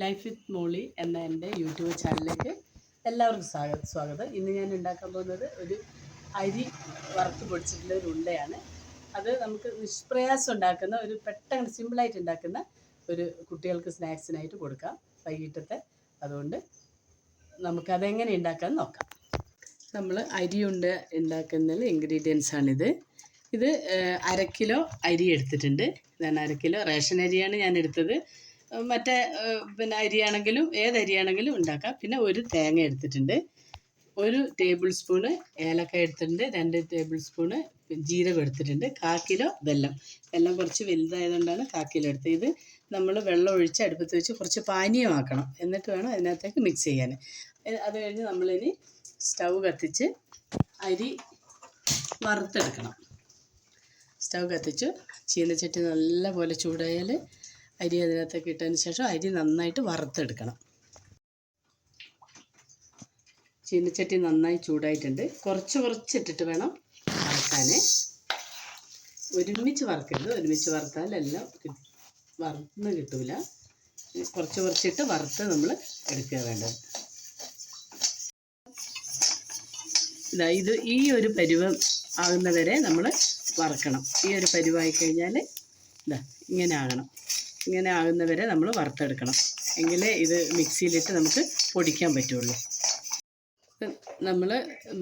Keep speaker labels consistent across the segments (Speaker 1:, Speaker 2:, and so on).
Speaker 1: Life with മോളി എന്ന എൻ്റെ YouTube ചാനലിലേക്ക് എല്ലാവർക്കും സ്വാഗതം. ഇന്ന് ഞാൻ ഉണ്ടാക്കാൻ പോകുന്നത് ഒരു അരി വറുത്ത് പൊടിച്ചിട്ടുള്ള ഒരു ഉണ്ടയാണ്. അത് നമുക്ക് നിഷ്പ്രയാസം ഉണ്ടാക്കുന്ന ഒരു പെട്ടെന്ന് സിമ്പിളായിട്ട് ഉണ്ടാക്കുന്ന ഒരു കുട്ടികൾക്ക് സ്നാക്സിനായിട്ട് കൊടുക്കാം വൈകിട്ടത്തെ. അതുകൊണ്ട് നമുക്കതെങ്ങനെ ഉണ്ടാക്കാൻ നോക്കാം. നമ്മൾ അരി ഉണ്ട ഉണ്ടാക്കുന്നതിൽ ഇൻഗ്രീഡിയൻസാണിത്. ഇത് 1/2 കിലോ അരി എടുത്തിട്ടുണ്ട്. ഇതാണ് 1/2 കിലോ. റേഷൻ അരിയാണ് ഞാൻ എടുത്തത്. മറ്റേ അരിയാണെങ്കിലും ഏതരിയാണെങ്കിലും ഉണ്ടാക്കാം. പിന്നെ ഒരു തേങ്ങ എടുത്തിട്ടുണ്ട്, 1 ടേബിൾ സ്പൂണ് ഏലക്ക എടുത്തിട്ടുണ്ട്, 2 ടേബിൾ സ്പൂണ് ജീരകം എടുത്തിട്ടുണ്ട്, 1/4 കിലോ വെല്ലം കുറച്ച് വലുതായതുകൊണ്ടാണ് 1/4 കിലോ എടുത്തത്. ഇത് നമ്മൾ വെള്ളം ഒഴിച്ച് അടുപ്പത്ത് വെച്ച് കുറച്ച് പാനീയമാക്കണം, എന്നിട്ട് വേണം അതിനകത്തേക്ക് മിക്സ് ചെയ്യാൻ. അത് കഴിഞ്ഞ് നമ്മളിനി സ്റ്റൗ കത്തിച്ച് അരി വറുത്തെടുക്കണം. സ്റ്റൗ കത്തിച്ച് ചീനച്ചട്ടി നല്ലപോലെ ചൂടായാൽ അരി അതിനകത്തേക്ക് ഇട്ടതിന് ശേഷം അരി നന്നായിട്ട് വറുത്തെടുക്കണം. ചീനച്ചട്ടി നന്നായി ചൂടായിട്ടുണ്ട്. കുറച്ചിട്ടിട്ട് വേണം വറുക്കാൻ. ഒരുമിച്ച് വറുക്കരുത്, ഒരുമിച്ച് വറുത്താൽ എല്ലാം വറുന്ന് കിട്ടൂല. കുറച്ചിട്ട് വറുത്ത് നമ്മൾ എടുക്കുക വേണ്ടത്. ഇത് ഈ ഒരു പരുവം ആകുന്നവരെ നമ്മൾ വറുക്കണം. ഈ ഒരു പരുവായി കഴിഞ്ഞാൽ ഇങ്ങനെ ആകണം. ഇങ്ങനെ ആകുന്നവരെ നമ്മൾ വറുത്തെടുക്കണം, എങ്കിലേ ഇത് മിക്സിയിലിട്ട് നമുക്ക് പൊടിക്കാൻ പറ്റുള്ളൂ. നമ്മൾ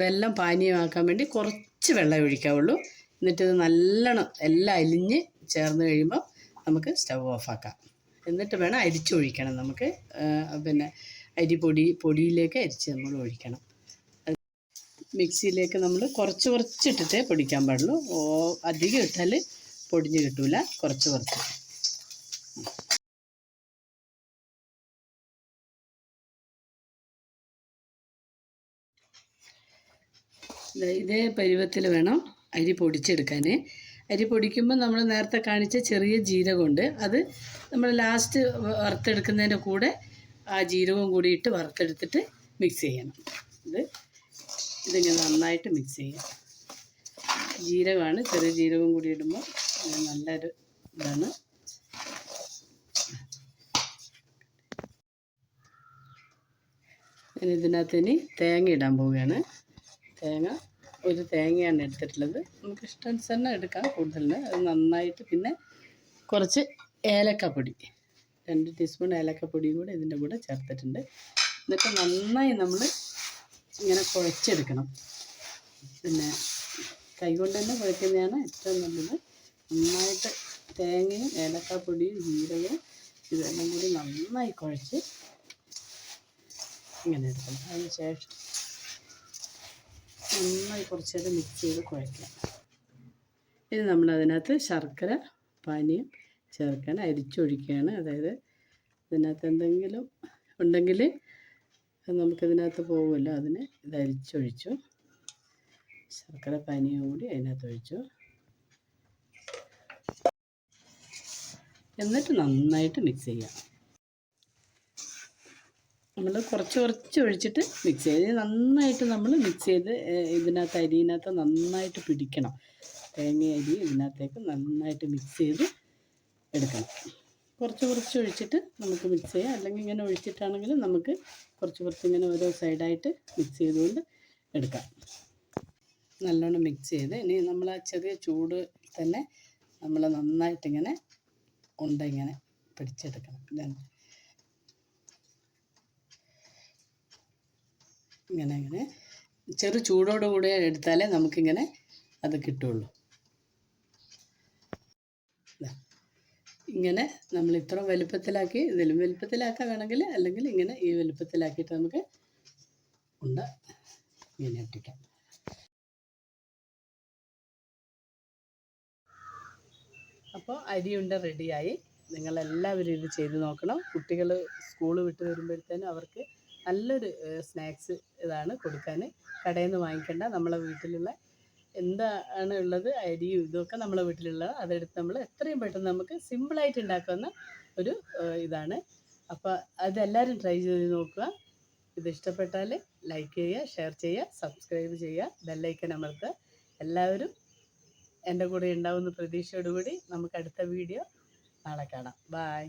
Speaker 1: വെല്ലം പാനീയമാക്കാൻ വേണ്ടി കുറച്ച് വെള്ളം ഒഴിക്കാവുള്ളൂ. എന്നിട്ടിത് നല്ലോണം എല്ലാം അലിഞ്ഞ് ചേർന്ന് കഴിയുമ്പോൾ നമുക്ക് സ്റ്റൗ ഓഫാക്കാം. എന്നിട്ട് വേണം അരിച്ചൊഴിക്കണം. നമുക്ക് പൊടിയിലേക്ക് അരിച്ച് നമ്മൾ ഒഴിക്കണം. മിക്സിയിലേക്ക് നമ്മൾ കുറച്ചിട്ടിട്ടേ പൊടിക്കാൻ പാടുള്ളൂ. അധികം ഇട്ടാൽ പൊടിഞ്ഞ് കിട്ടൂല. കുറച്ച് ഇതേ പരുവത്തിൽ വേണം അരി പൊടിച്ചെടുക്കാൻ. അരി പൊടിക്കുമ്പോൾ നമ്മൾ നേരത്തെ കാണിച്ച ചെറിയ ജീരകമുണ്ട്, അത് നമ്മൾ ലാസ്റ്റ് വറുത്തെടുക്കുന്നതിൻ്റെ കൂടെ ആ ജീരകവും കൂടി ഇട്ട് വറുത്തെടുത്തിട്ട് മിക്സ് ചെയ്യണം. ഇതിങ്ങനെ നന്നായിട്ട് മിക്സ് ചെയ്യാം. ജീരകമാണ്, ചെറിയ ജീരകവും കൂടി ഇടുമ്പോൾ നല്ലൊരു ഇതാണ്. ഇതിനകത്ത് ഇനി തേങ്ങ ഇടാൻ പോവുകയാണ്. ഒരു തേങ്ങയാണ് എടുത്തിട്ടുള്ളത്. നമുക്ക് ഇഷ്ടാനുസരണം എടുക്കാം, കൂടുതലിന്. അത് നന്നായിട്ട്, പിന്നെ കുറച്ച് ഏലക്കപ്പൊടി, 2 ടീസ്പൂൺ ഏലക്കപ്പൊടിയും കൂടെ ഇതിൻ്റെ കൂടെ ചേർത്തിട്ടുണ്ട്. എന്നിട്ട് നന്നായി നമ്മൾ ഇങ്ങനെ കുഴച്ചെടുക്കണം. കൈകൊണ്ട് തന്നെ കുഴക്കുന്നതാണ് ഏറ്റവും നല്ലത്. നന്നായിട്ട് തേങ്ങയും ഏലക്കപ്പൊടിയും ജീരകവും ഇതെല്ലാം കൂടി നന്നായി കുഴച്ച് ഇങ്ങനെ എടുക്കണം. അതിന് ശേഷം നന്നായി കുറച്ച് നേരം മിക്സ് ചെയ്ത് കുഴക്കണം. ഇനി നമ്മളതിനകത്ത് ശർക്കര പാനീയം ചേർക്കാൻ അരിച്ചൊഴിക്കുകയാണ്. അതായത് ഇതിനകത്ത് എന്തെങ്കിലും ഉണ്ടെങ്കിൽ നമുക്കിതിനകത്ത് പോകുമല്ലോ, അതിന് ഇത് അരിച്ചൊഴിച്ചു. ശർക്കര പാനീയം കൂടി അതിനകത്ത് ഒഴിച്ചു. എന്നിട്ട് നന്നായിട്ട് മിക്സ് ചെയ്യാം. നമ്മൾ കുറച്ച് ഒഴിച്ചിട്ട് മിക്സ് ചെയ്ത് നന്നായിട്ട് നമ്മൾ മിക്സ് ചെയ്ത് അരിയിനകത്ത് നന്നായിട്ട് പിടിക്കണം. തേങ്ങ അരി ഇതിനകത്തേക്ക് നന്നായിട്ട് മിക്സ് ചെയ്ത് എടുക്കണം. കുറച്ച് ഒഴിച്ചിട്ട് നമുക്ക് മിക്സ് ചെയ്യാം. അല്ലെങ്കിൽ ഇങ്ങനെ ഒഴിച്ചിട്ടാണെങ്കിലും നമുക്ക് കുറച്ച് ഇങ്ങനെ ഓരോ സൈഡായിട്ട് മിക്സ് ചെയ്തുകൊണ്ട് എടുക്കാം. നല്ലോണം മിക്സ് ചെയ്ത് ഇനി നമ്മൾ ആ ചെറിയ ചൂട് തന്നെ നമ്മൾ നന്നായിട്ടിങ്ങനെ ഇങ്ങനെ പിടിച്ചെടുക്കണം. ഇങ്ങനെ ചെറു ചൂടോടുകൂടി എടുത്താലേ നമുക്കിങ്ങനെ അത് കിട്ടുള്ളൂ. ഇങ്ങനെ നമ്മൾ ഇത്ര വലുപ്പത്തിലാക്കി, ഇതിലും വലുപ്പത്തിലാക്കാൻ വേണമെങ്കിൽ, അല്ലെങ്കിൽ ഇങ്ങനെ ഈ വലുപ്പത്തിലാക്കിയിട്ട് നമുക്ക് ഇങ്ങനെ ഒട്ടിക്കാം. അപ്പോൾ അരിയുണ്ട റെഡിയായി. നിങ്ങളെല്ലാവരും ഇത് ചെയ്ത് നോക്കണം. കുട്ടികൾ സ്കൂൾ വിട്ട് വരുമ്പോഴത്തേനും അവർക്ക് നല്ലൊരു സ്നാക്സ് ഇതാണ് കൊടുക്കാൻ. കടയിൽ നിന്ന് വാങ്ങിക്കേണ്ട, നമ്മളെ വീട്ടിലുള്ള എന്താണ് ഉള്ളത്, അരിയും ഇതൊക്കെ നമ്മളെ വീട്ടിലുള്ളത്, അതെടുത്ത് നമ്മൾ എത്രയും പെട്ടെന്ന് നമുക്ക് സിമ്പിളായിട്ട് ഉണ്ടാക്കുന്ന ഒരു ഇതാണ്. അപ്പോൾ അതെല്ലാവരും ട്രൈ ചെയ്ത് നോക്കുക. ഇത് ഇഷ്ടപ്പെട്ടാൽ ലൈക്ക് ചെയ്യുക, ഷെയർ ചെയ്യുക, സബ്സ്ക്രൈബ് ചെയ്യുക, ബെല്ലൈക്കൺ അമർത്തുക. എല്ലാവരും എൻ്റെ കൂടെ ഉണ്ടാവുന്ന പ്രതീക്ഷയോടുകൂടി നമുക്ക് അടുത്ത വീഡിയോ നാളെ കാണാം. ബായ്.